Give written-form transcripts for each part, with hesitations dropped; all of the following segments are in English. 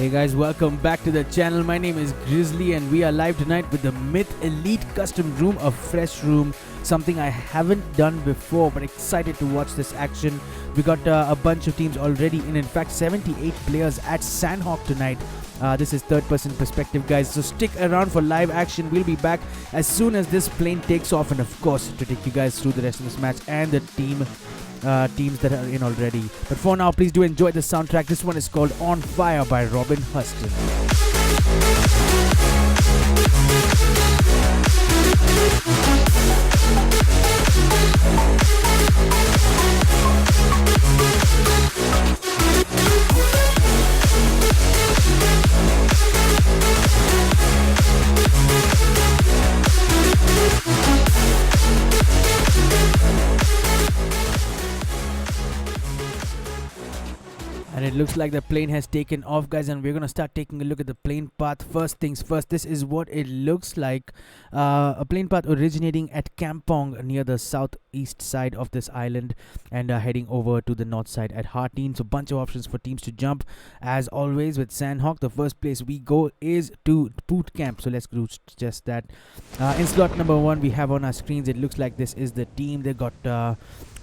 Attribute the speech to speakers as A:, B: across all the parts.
A: Hey guys, welcome back to the channel. My name is Grizzly and we are live tonight with the Myth Elite Custom Room, a fresh room, something I haven't done before, but excited to watch this action. We got a bunch of teams already in fact 78 players at SANHOK tonight. This is third person perspective, guys, so stick around for live action. We'll be back as soon as this plane takes off, and of course to take you guys through the rest of this match and the teams that are in already. But for now, please do enjoy the soundtrack. This one is called On Fire by Robin Huston. And it looks like the plane has taken off, guys, and we're gonna start taking a look at the plane path. First things first, this is what it looks like. A plane path originating at Kampong near the southeast side of this island and heading over to the north side at Harteen. So bunch of options for teams to jump. As always with SANHOK, the first place we go is to boot camp. So let's do just that. In slot number 1, we have on our screens, it looks like this is the team. They got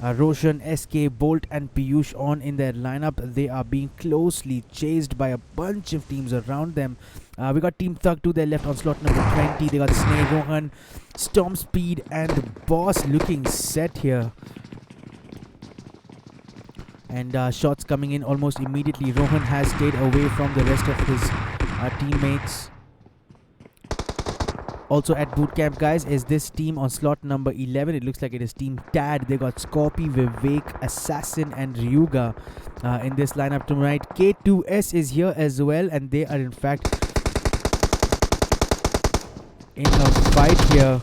A: Roshan, SK, Bolt and Piyush on in their lineup. They are being closely chased by a bunch of teams around them. We got Team Thug to their left on slot number 20. They got Sneh, Rohan, Storm Speed and Boss looking set here. And shots coming in almost immediately. Rohan has stayed away from the rest of his teammates. Also at bootcamp, guys, is this team on slot number 11. It looks like it is Team Tad. They got Scorpy, Vivek, Assassin and Ryuga in this lineup tonight. K2S is here as well, and they are in fact in a fight here.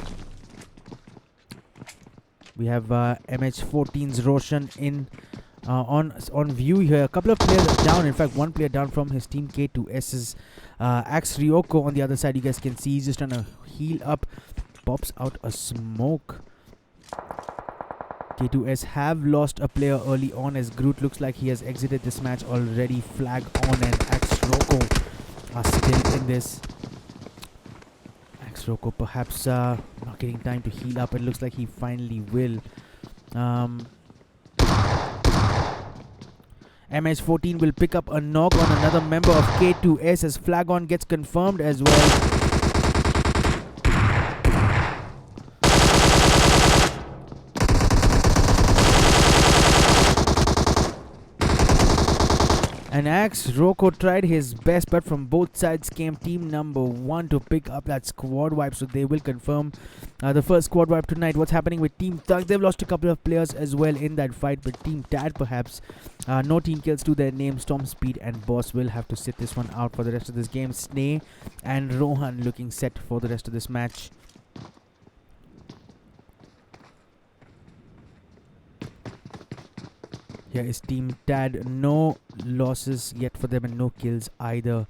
A: We have MH14's Roshan in on view here. A couple of players down, in fact one player down from his team. K2S's Axe Ryoko on the other side. You guys can see he's just trying to heal up. Pops out a smoke. K2S have lost a player early on, as Groot looks like he has exited this match already. Flag on, and Axe Ryoko are still in this. Axe Ryoko perhaps not getting time to heal up. It looks like he finally will. MH14 will pick up a knock on another member of K2S as Flag on gets confirmed as well. And Axe Ryoko tried his best, but from both sides came team number 1 to pick up that squad wipe. So they will confirm the first squad wipe tonight. What's happening with Team Thug? They've lost a couple of players as well in that fight, but Team Tad perhaps no team kills to their name. Storm Speed and Boss will have to sit this one out for the rest of this game. Sneh and Rohan looking set for the rest of this match. Here is Team Tad. No losses yet for them and no kills either.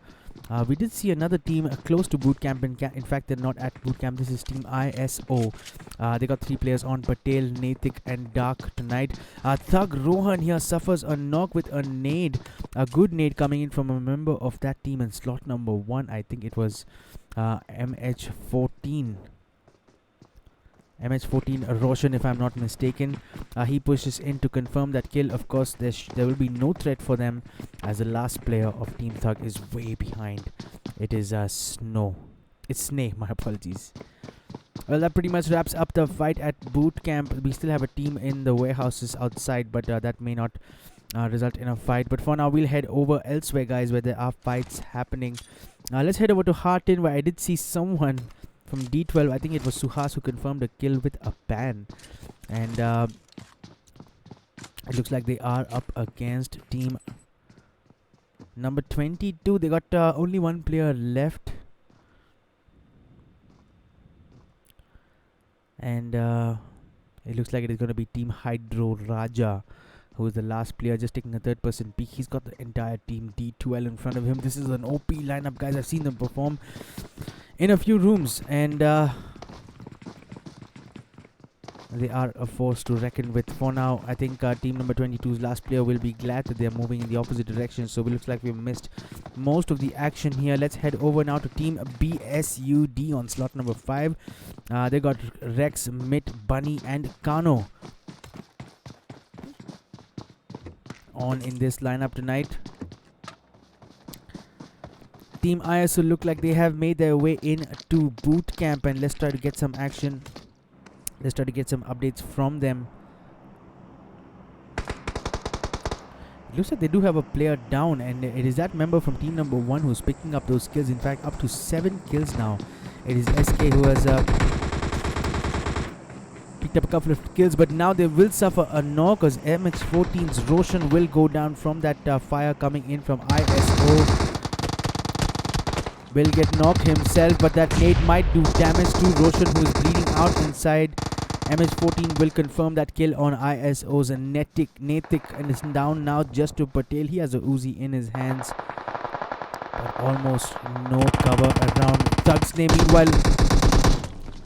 A: We did see another team close to bootcamp. In fact, they're not at bootcamp. This is Team ISO. They got 3 players on: Patel, Nathik and Dark tonight. Thug Rohan here suffers a knock with a nade. A good nade coming in from a member of that team in slot number 1. I think it was MH14. MH14 Roshan, if I'm not mistaken. He pushes in to confirm that kill. Of course, there will be no threat for them, as the last player of Team Thug is way behind. It is Snow. It's Sneh, my apologies. Well, that pretty much wraps up the fight at boot camp. We still have a team in the warehouses outside, but that may not result in a fight. But for now, we'll head over elsewhere, guys, where there are fights happening. Let's head over to Harteen, where I did see someone from D12. I think it was Suhas who confirmed a kill with a pan. And it looks like they are up against team number 22. They got only one player left. And it looks like it is going to be Team Hydro Raja, who is the last player, just taking a third person peek. He's got the entire team D12 in front of him. This is an OP lineup, guys. I've seen them perform in a few rooms, and They are a force to reckon with. For now, I think team number 22's last player will be glad that they're moving in the opposite direction. So it looks like we've missed most of the action here. Let's head over now to team BSUD on slot number 5. They got Rex, Mit, Bunny and Kano on in this lineup tonight. Team ISO look like they have made their way into boot camp, and let's try to get some action. Let's try to get some updates from them. It looks like they do have a player down, and it is that member from team number 1 who's picking up those kills. In fact, up to 7 kills now. It is SK who has picked up a couple of kills, but now they will suffer a knock because MX14's Roshan will go down from that fire coming in from ISO. Will get knocked himself, but that nade might do damage to Roshan, who is bleeding out inside. MH14 will confirm that kill on ISO's Netik, and is down now just to Patel. He has a Uzi in his hands, but almost no cover around. Thug's name, meanwhile,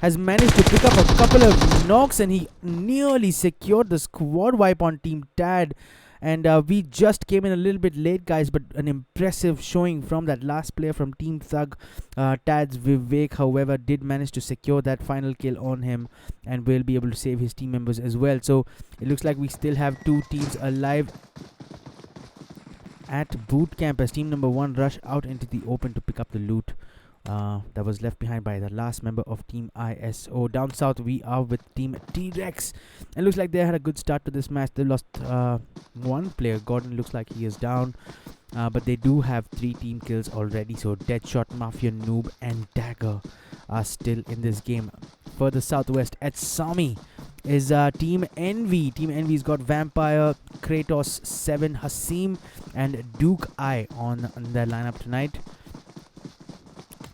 A: has managed to pick up a couple of knocks, and he nearly secured the squad wipe on Team Tad. And we just came in a little bit late, guys, but an impressive showing from that last player from Team Thug. Tad's Vivek, however, did manage to secure that final kill on him and will be able to save his team members as well. So it looks like we still have 2 teams alive at boot camp as team number 1 rush out into the open to pick up the loot that was left behind by the last member of team ISO. Down south we are with team TREX. It looks like they had a good start to this match. They lost 1 player. Gordon looks like he is down, but they do have 3 team kills already. So Deadshot, Mafia, Noob and Dagger are still in this game. Further southwest at Sami is Team Envy. Team Envy's got Vampire, Kratos, 7, Hasim and Duke I on their lineup tonight.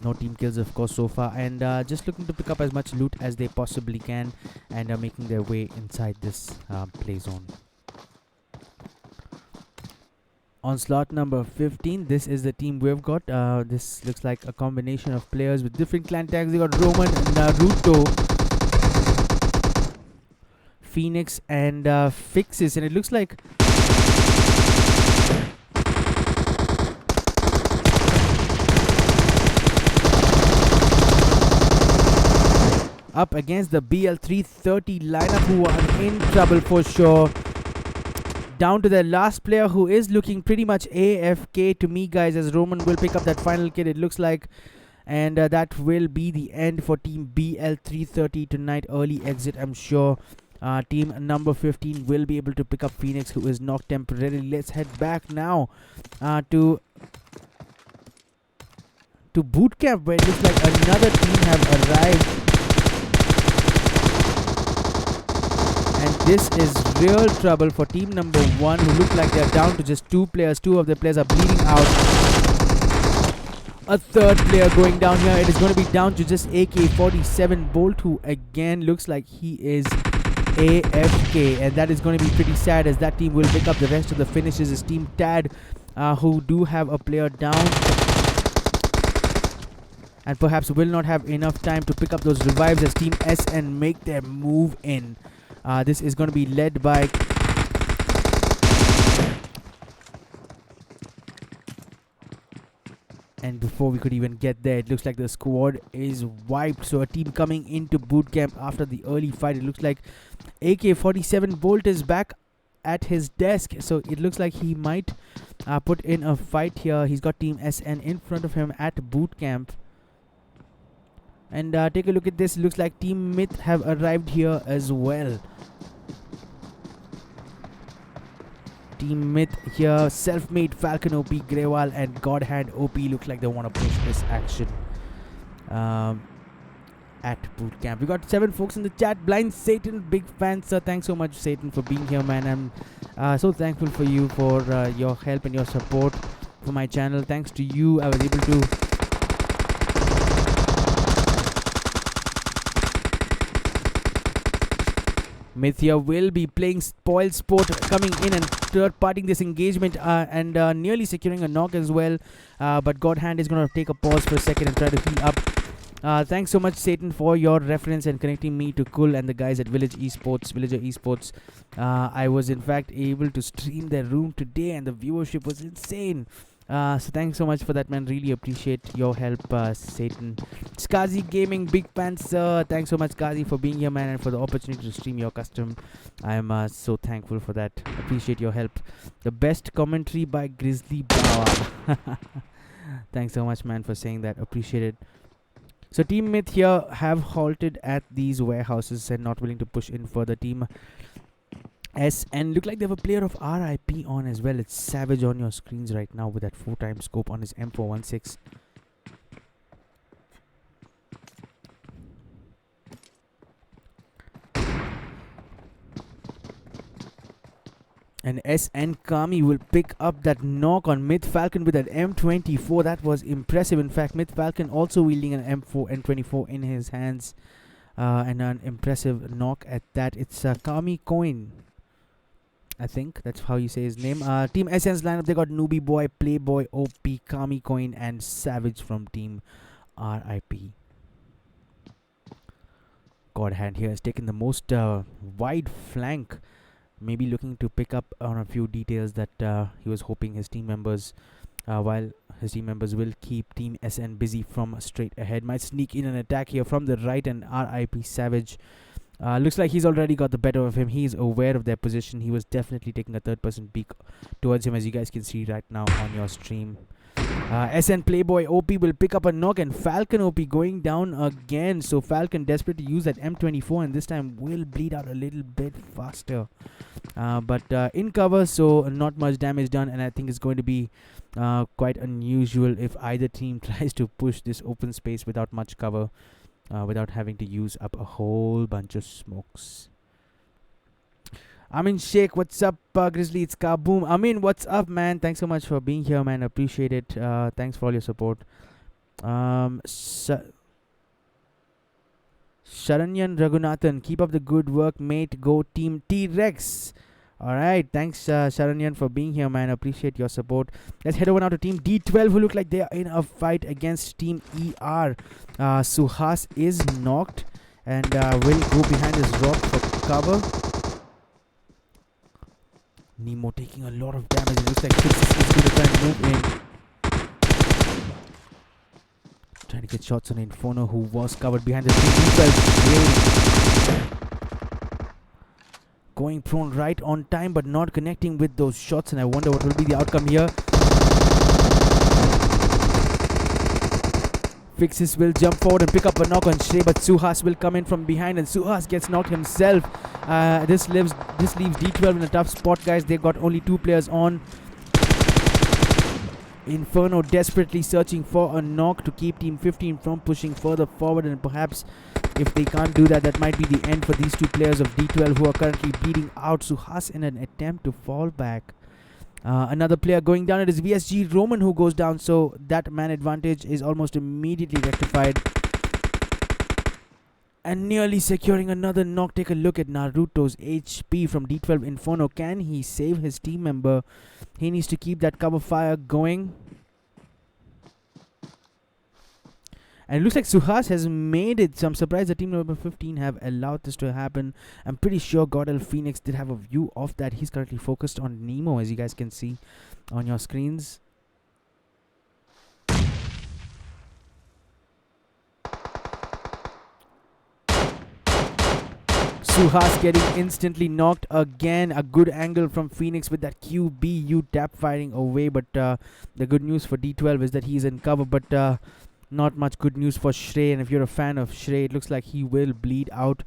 A: No team kills, of course, so far, and just looking to pick up as much loot as they possibly can, and making their way inside this play zone. On slot number 15, this is the team we've got. This looks like a combination of players with different clan tags. They got Roman, Naruto, Phoenix, and Fixes, and it looks like up against the BL330 lineup, who are in trouble for sure. Down to their last player, who is looking pretty much AFK to me, guys, as Roman will pick up that final kill, it looks like. And that will be the end for team BL330 tonight. Early exit, I'm sure. Team number 15 will be able to pick up Phoenix, who is knocked temporarily. Let's head back now to boot camp, where it looks like another team have arrived. And this is real trouble for team number 1, who look like they're down to just 2 players. 2 of their players are bleeding out. A 3rd player going down here. It is going to be down to just AK-47 Bolt, who again looks like he is AFK. And that is going to be pretty sad, as that team will pick up the rest of the finishes. As team Tad, who do have a player down, and perhaps will not have enough time to pick up those revives as team SN make their move in. This is going to be led by and before we could even get there, it looks like the squad is wiped. So a team coming into boot camp after the early fight. It looks like AK-47 Bolt is back at his desk, so it looks like he might put in a fight here. He's got team SN in front of him at boot camp. And take a look at this. Looks like Team Myth have arrived here as well. Team Myth here, Self-Made, Falcon OP, Greywall and Godhand OP look like they want to push this action at boot camp. We got 7 folks in the chat. Blind Satan, big fan, sir. Thanks so much, Satan, for being here, man. I'm so thankful for you for your help and your support for my channel. Thanks to you, I was able to Mythia will be playing Spoil Sport, coming in and third-partying this engagement and nearly securing a knock as well. But Godhand is going to take a pause for a second and try to heal up. Thanks so much, Satan, for your reference and connecting me to Kul and the guys at Villager Esports. I was in fact able to stream their room today, and the viewership was insane. So thanks so much for that, man. Really appreciate your help, Satan. Skazi Gaming, big fan, sir. Thanks so much, Skazi, for being here, man, and for the opportunity to stream your custom. I am so thankful for that. Appreciate your help. The best commentary by Grizzly Bawa. Thanks so much, man, for saying that. Appreciate it. So Team Myth here have halted at these warehouses and not willing to push in further. Team S and look like they have a player of RIP on as well. It's Savage on your screens right now with that 4x scope on his M416. And S and Kami will pick up that knock on Myth Falcon with that M24. That was impressive. In fact, Myth Falcon also wielding an M24 in his hands. And an impressive knock at that. It's Kami Coin, I think that's how you say his name. Team SN's lineup, they got Newbie Boy, Playboy, OP, Kami Coin, and Savage from Team RIP. God Hand here has taken the most wide flank. Maybe looking to pick up on a few details that he was hoping his team members, while his team members will keep Team SN busy from straight ahead. Might sneak in an attack here from the right, and RIP Savage. Looks like he's already got the better of him. He's aware of their position. He was definitely taking a third-person peek towards him, as you guys can see right now on your stream. SN Playboy OP will pick up a knock, and Falcon OP going down again. So Falcon desperate to use that M24, and this time will bleed out a little bit faster. But in cover, so not much damage done, and I think it's going to be quite unusual if either team tries to push this open space without much cover, without having to use up a whole bunch of smokes. Amin Sheikh, what's up, Grizzly? It's Kaboom. Amin, what's up, man? Thanks so much for being here, man. Appreciate it. Thanks for all your support. Sharanyan Raghunathan, keep up the good work, mate. Go Team TREX. Alright, thanks Sharanyan for being here, man. Appreciate your support. Let's head over now to Team D12, who look like they are in a fight against Team ER. Suhas is knocked and will go behind his rock for cover. Nemo taking a lot of damage. It looks like Fixes is going to try and move in. Trying to get shots on Inferno, who was covered behind the D12. Going prone right on time, but not connecting with those shots, and I wonder what will be the outcome here. Fixes will jump forward and pick up a knock on Shrey, but Suhas will come in from behind, and Suhas gets knocked himself. This leaves D12 in a tough spot, guys. They've got only 2 players on. Inferno desperately searching for a knock to keep Team 15 from pushing further forward, and perhaps if they can't do that, that might be the end for these 2 players of D12 who are currently bleeding out. Suhas in an attempt to fall back. Another player going down. It is VSG Roman who goes down, so that man advantage is almost immediately rectified. And nearly securing another knock. Take a look at Naruto's HP from D12 Inferno. Can he save his team member? He needs to keep that cover fire going. And it looks like Suhas has made it. So I'm surprised the team number 15 have allowed this to happen. I'm pretty sure Godel Phoenix did have a view of that. He's currently focused on Nemo, as you guys can see on your screens. Suhas getting instantly knocked again. A good angle from Phoenix with that QBU tap firing away. But the good news for D12 is that he's in cover. But not much good news for Shrey, and if you're a fan of Shrey, it looks like he will bleed out.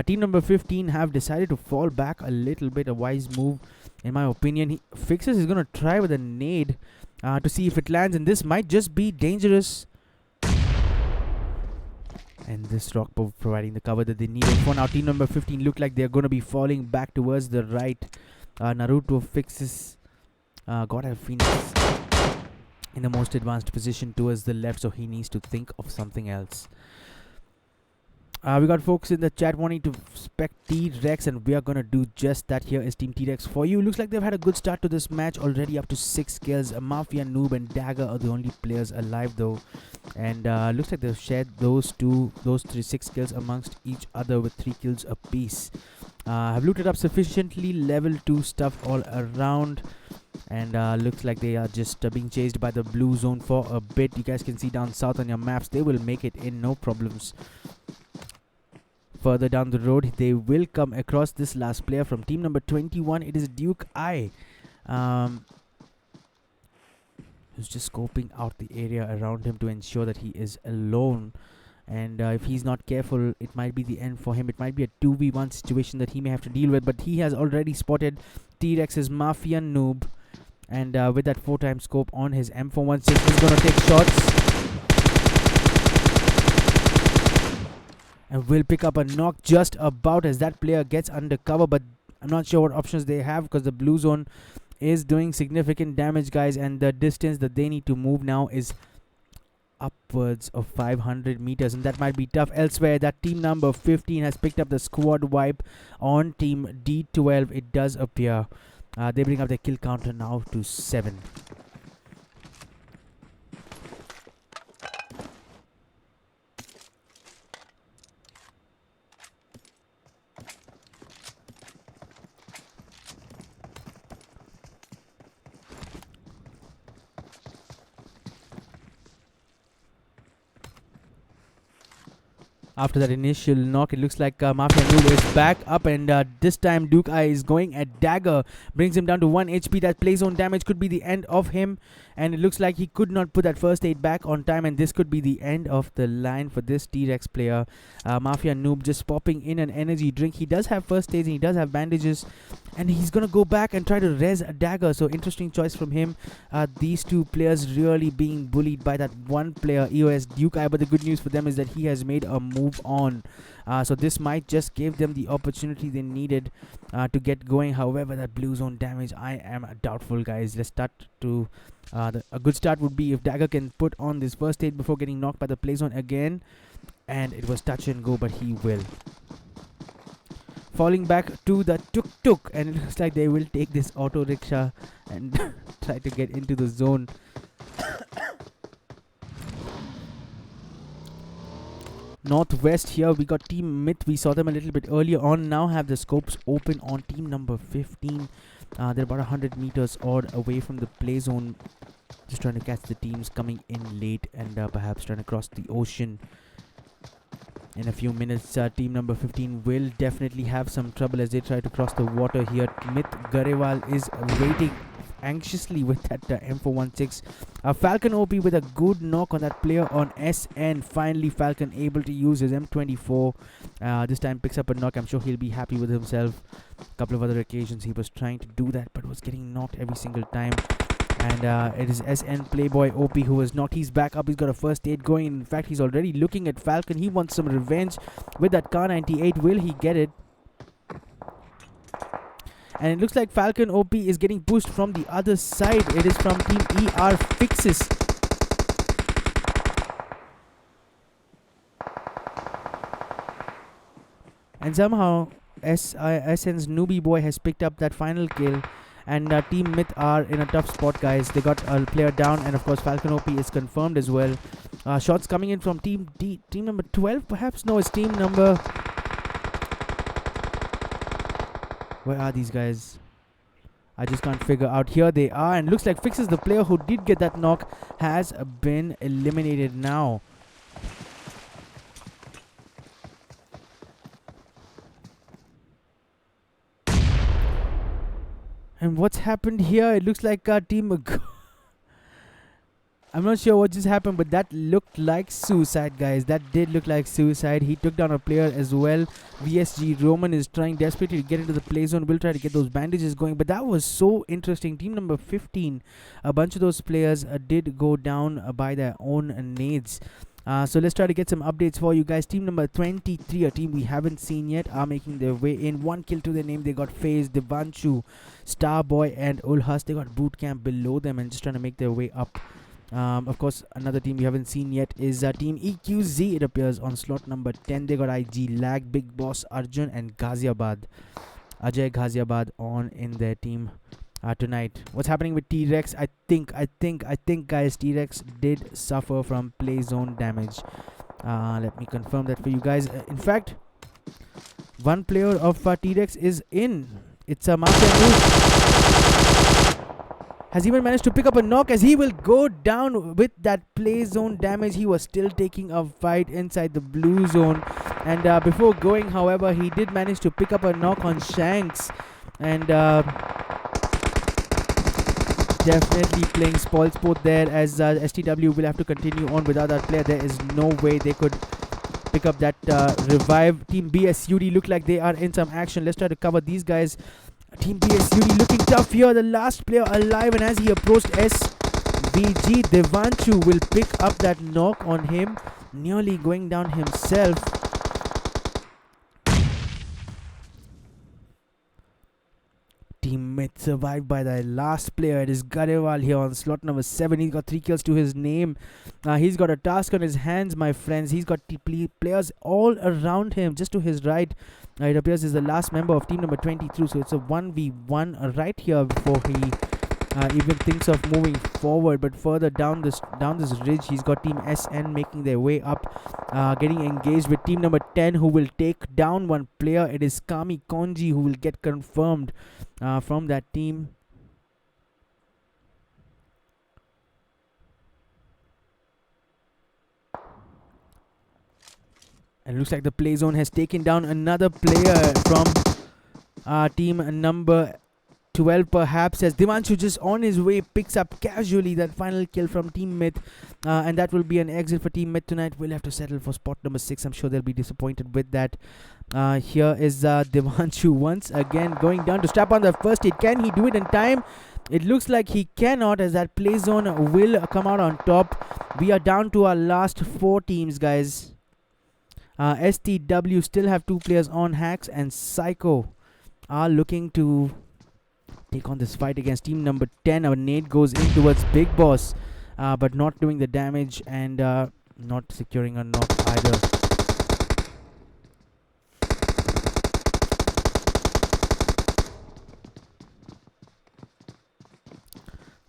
A: Team number 15 have decided to fall back a little bit, a wise move in my opinion. Fixes is going to try with a nade to see if it lands, and this might just be dangerous. And this rock providing the cover that they needed for now. Team number 15 look like they're going to be falling back towards the right. Naruto Fixes got a Phoenix in the most advanced position towards the left, so he needs to think of something else. We got folks in the chat wanting to spec T-Rex, and we are gonna do just that. Here is Team T-Rex for you. Looks like they've had a good start to this match, already up to 6 kills. Mafia, Noob and Dagger are the only players alive though. And looks like they've shared those 6 kills amongst each other with 3 kills apiece. Have looted up sufficiently level 2 stuff all around. And looks like they are just being chased by the blue zone for a bit. You guys can see down south on your maps. They will make it in, no problems. Further down the road, they will come across this last player from team number 21. It is ᴏꜱᴰ. Who's just scoping out the area around him to ensure that he is alone. And if he's not careful, it might be the end for him. It might be a 2v1 situation that he may have to deal with. But he has already spotted T-Rex's Mafia Noob. And with that 4x scope on his M416, he's going to take shots. And will pick up a knock just about as that player gets undercover. But I'm not sure what options they have, because the blue zone is doing significant damage, guys. And the distance that they need to move now is upwards of 500 meters. And that might be tough. Elsewhere, that team number 15 has picked up the squad wipe on team D12, it does appear. They bring up their kill counter now to 7. After that initial knock, it looks like Mafia Noob is back up, and this time ᴏꜱᴰ is going at dagger, brings him down to 1 HP. That play zone damage could be the end of him, and it looks like he could not put that first aid back on time, and this could be the end of the line for this T-Rex player. Mafia Noob just popping in an energy drink. He does have first aids and he does have bandages, and he's gonna go back and try to res a dagger. So interesting choice from him. These two players really being bullied by that one player, EOS ᴏꜱᴰ, but the good news for them is that he has made a move on. So this might just give them the opportunity they needed to get going. However, that blue zone damage, I am doubtful, guys. Let's start to a good start would be if Dagger can put on this first aid before getting knocked by the play zone again. And it was touch and go, but he will. Falling back to the tuk-tuk, and it looks like they will take this auto rickshaw and try to get into the zone. Northwest here, we got Team Myth. We saw them a little bit earlier on. Now have the scopes open on team number 15. They're about 100 meters odd away from the play zone. Just trying to catch the teams coming in late and perhaps trying to cross the ocean. In a few minutes, team number 15 will definitely have some trouble as they try to cross the water here. Myth Garewal is waiting anxiously with that M416. Falcon OP with a good knock on that player on SN. Finally, Falcon able to use his M24. This time picks up a knock. I'm sure he'll be happy with himself. A couple of other occasions he was trying to do that, but was getting knocked every single time. And it is SN Playboy OP who was knocked. He's back up. He's got a first aid going. In fact, he's already looking at Falcon. He wants some revenge with that Kar 98. Will he get it? And it looks like Falcon OP is getting pushed from the other side. It is from Team ER Fixes. And somehow SN's Newbie Boy has picked up that final kill. And Team Myth are in a tough spot, guys. They got a player down, and of course Falcon OP is confirmed as well. Shots coming in from Team D, team number 12 perhaps? No, it's team number... Where are these guys? I just can't figure out. Here they are, and looks like Fixes, the player who did get that knock, has been eliminated now. And what's happened here? It looks like Team... I'm not sure what just happened, but that looked like suicide, guys. That did look like suicide. He took down a player as well. VSG Roman is trying desperately to get into the play zone. Will try to get those bandages going, but that was so interesting. Team number 15, a bunch of those players did go down by their own nades. So let's try to get some updates for you guys. Team number 23, a team we haven't seen yet, are making their way in. 1 kill to their name. They got FaZe, Devanshu, Starboy, and Ulhas. They got Bootcamp below them and just trying to make their way up. Of course, another team we haven't seen yet is Team EQZ. It appears on slot number 10. They got IG Lag, Big Boss Arjun, and Ghaziabad. Ajay Ghaziabad on in their team. tonight. What's happening with T-Rex? I think, guys, T-Rex did suffer from play zone damage. Let me confirm that for you guys. In fact, one player of T-Rex is in. It's a master move. Has even managed to pick up a knock as he will go down with that play zone damage. He was still taking a fight inside the blue zone. And before going, however, he did manage to pick up a knock on Shanks. And definitely playing spoil sport there, as STW will have to continue on without that player. There is no way they could pick up that revive. Team BSUD look like they are in some action. Let's try to cover these guys. Team BSUD looking tough here. The last player alive, and as he approached SVG, Devanshu will pick up that knock on him, nearly going down himself. Teammate survived by the last player. It is Garewal here on slot number 7. He's got 3 kills to his name. He's got a task on his hands, my friends. He's got players all around him, just to his right. It appears he's the last member of team number 23, so it's a 1v1 right here before he even thinks of moving forward. But further down this ridge, he's got team SN making their way up, getting engaged with team number 10, who will take down one player. It is Kami Konji who will get confirmed from that team. And looks like the play zone has taken down another player from team number 12, perhaps, as Devanshu just on his way picks up casually that final kill from Team Myth, and that will be an exit for Team Myth tonight. We'll have to settle for spot number 6. I'm sure they'll be disappointed with that. Here is Devanshu once again going down to strap on the first hit. Can he do it in time? It looks like he cannot, as that play zone will come out on top. We are down to our last 4 teams, guys. STW still have 2 players on. Hacks and Psycho are looking to take on this fight against team number 10. Our nade goes in towards Big Boss, but not doing the damage and not securing a knock either.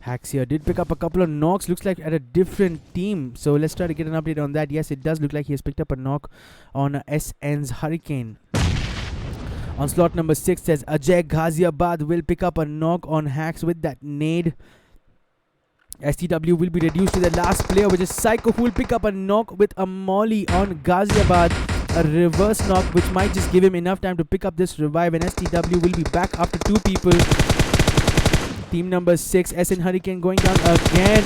A: Hacks here did pick up a couple of knocks, looks like at a different team. So let's try to get an update on that. Yes, it does look like he has picked up a knock on SN's Hurricane. On slot number 6 says Ajay Ghaziabad will pick up a knock on Hacks with that nade. STW will be reduced to the last player, which is Psycho, who will pick up a knock with a molly on Ghaziabad. A reverse knock, which might just give him enough time to pick up this revive, and STW will be back after 2 people. Team number 6, SN Hurricane going down again.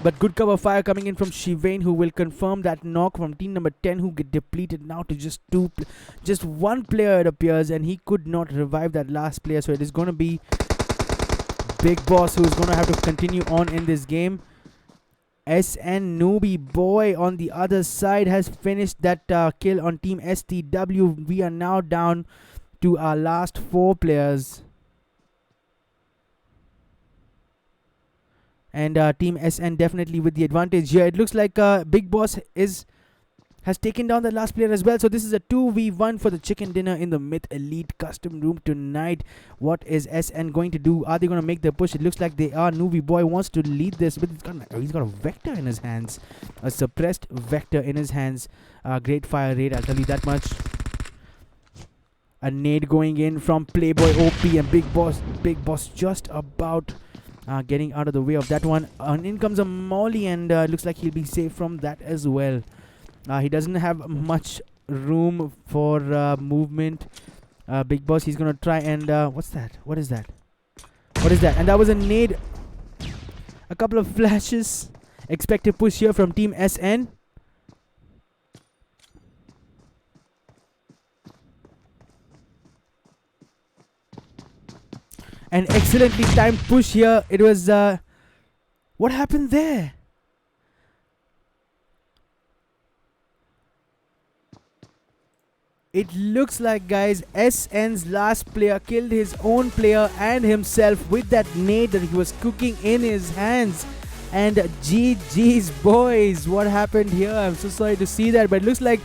A: But good cover fire coming in from Shivain, who will confirm that knock from team number 10, who get depleted now to just 1 player, it appears, and he could not revive that last player. So it is going to be Big Boss who is going to have to continue on in this game. SN Newbie Boy on the other side has finished that kill on team STW. We are now down to our last 4 players. And team SN definitely with the advantage here. It looks like Big Boss has taken down the last player as well. So this is a 2v1 for the chicken dinner in the Myth Elite custom room tonight. What is SN going to do? Are they going to make the push? It looks like they are. Newbie Boy wants to lead this, but he's got a vector in his hands. A suppressed vector in his hands. Great fire rate, I'll tell you that much. A nade going in from Playboy OP, and Big Boss just about getting out of the way of that one. In comes a molly, and looks like he'll be safe from that as well. He doesn't have much room for movement. Big Boss, he's gonna try and what's that? What is that? What is that? And that was a nade. A couple of flashes. Expected push here from team SN. An excellently timed push here. It was what happened there? It looks like, guys, SN's last player killed his own player and himself with that nade that he was cooking in his hands. And GG's, boys. What happened here? I'm so sorry to see that, but it looks like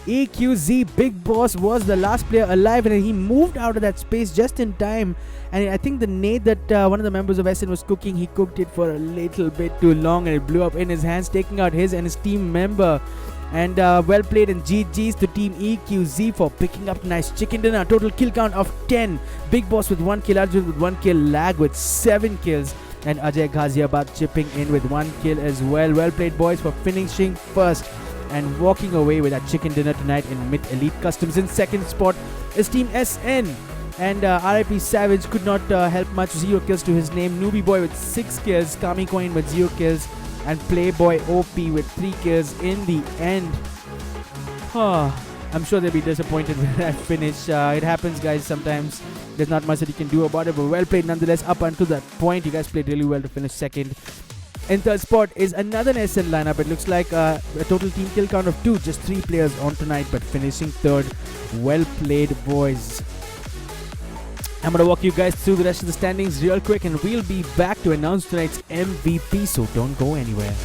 A: EQZ Big Boss was the last player alive, and he moved out of that space just in time. And I think the nade that one of the members of SN was cooking, he cooked it for a little bit too long, and it blew up in his hands, taking out his and his team member. And well played, and GG's to Team EQZ for picking up nice chicken dinner. Total kill count of 10. Big Boss with 1 kill, Arjun with 1 kill, Lag with 7 kills, and Ajay Ghaziabad chipping in with 1 kill as well. Well played, boys, for finishing first and walking away with that chicken dinner tonight in Mid Elite Customs. In second spot is Team SN, and RIP Savage could not help much. 0 kills to his name. Newbie Boy with 6 kills, Kami Coin with 0 kills, and Playboy OP with 3 kills in the end. I'm sure they'll be disappointed when I finish. It happens, guys, sometimes. There's not much that you can do about it, but well played nonetheless up until that point. You guys played really well to finish second. In third spot is another SN lineup. It looks like a total team kill count of 2. Just 3 players on tonight, but finishing third. Well played, boys. I'm going to walk you guys through the rest of the standings real quick, and we'll be back to announce tonight's MVP, so don't go anywhere.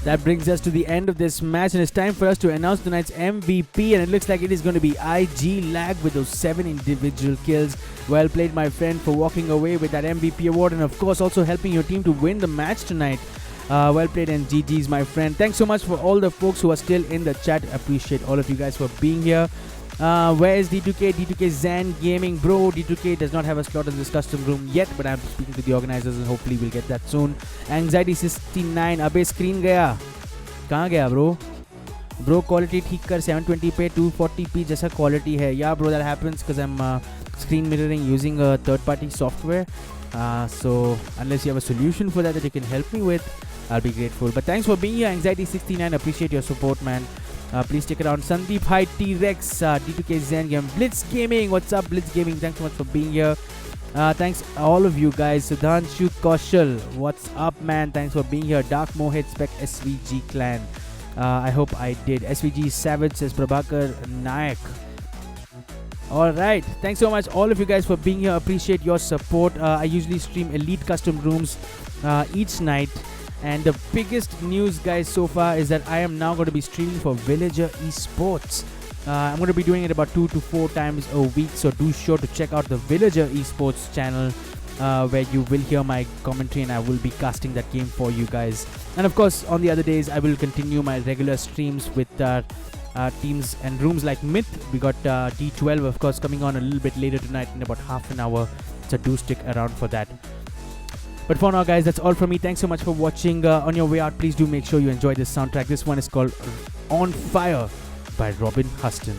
A: That brings us to the end of this match, and it's time for us to announce tonight's MVP, and it looks like it is going to be IG Lag with those 7 individual kills. Well played, my friend, for walking away with that MVP award, and of course also helping your team to win the match tonight. Well played, and GG's, my friend. Thanks so much for all the folks who are still in the chat. Appreciate all of you guys for being here. Where is D2K? D2K Zan Gaming. Bro, D2K does not have a slot in this custom room yet, but I'm speaking to the organizers and hopefully we'll get that soon. Anxiety 69. Abey screen gaya. Kahan gaya, bro? Bro, quality ठीक कर 720p 240p जैसा quality है. Yeah, bro, that happens because I'm screen mirroring using a third-party software. So unless you have a solution for that you can help me with, I'll be grateful. But thanks for being here, Anxiety 69. Appreciate your support, man. Please stick around. Sandeep, hi, TREX, D2K Zen Game, Blitz Gaming. What's up, Blitz Gaming? Thanks so much for being here. Thanks all of you guys. Sudhanshu Kaushal, what's up, man? Thanks for being here. Dark Mohit Spec SVG Clan. I hope I did. SVG Savage says Prabhakar Nayak. Alright, thanks so much all of you guys for being here. Appreciate your support. I usually stream Elite Custom Rooms each night. And the biggest news, guys, so far is that I am now going to be streaming for Villager Esports. I'm going to be doing it about 2 to 4 times a week, so do sure to check out the Villager Esports channel where you will hear my commentary and I will be casting that game for you guys. And of course, on the other days, I will continue my regular streams with teams and rooms like Myth. We got D12, of course, coming on a little bit later tonight in about half an hour, so do stick around for that. But for now, guys, that's all from me. Thanks so much for watching. On your way out, please do make sure you enjoy this soundtrack. This one is called On Fire by Robin Huston.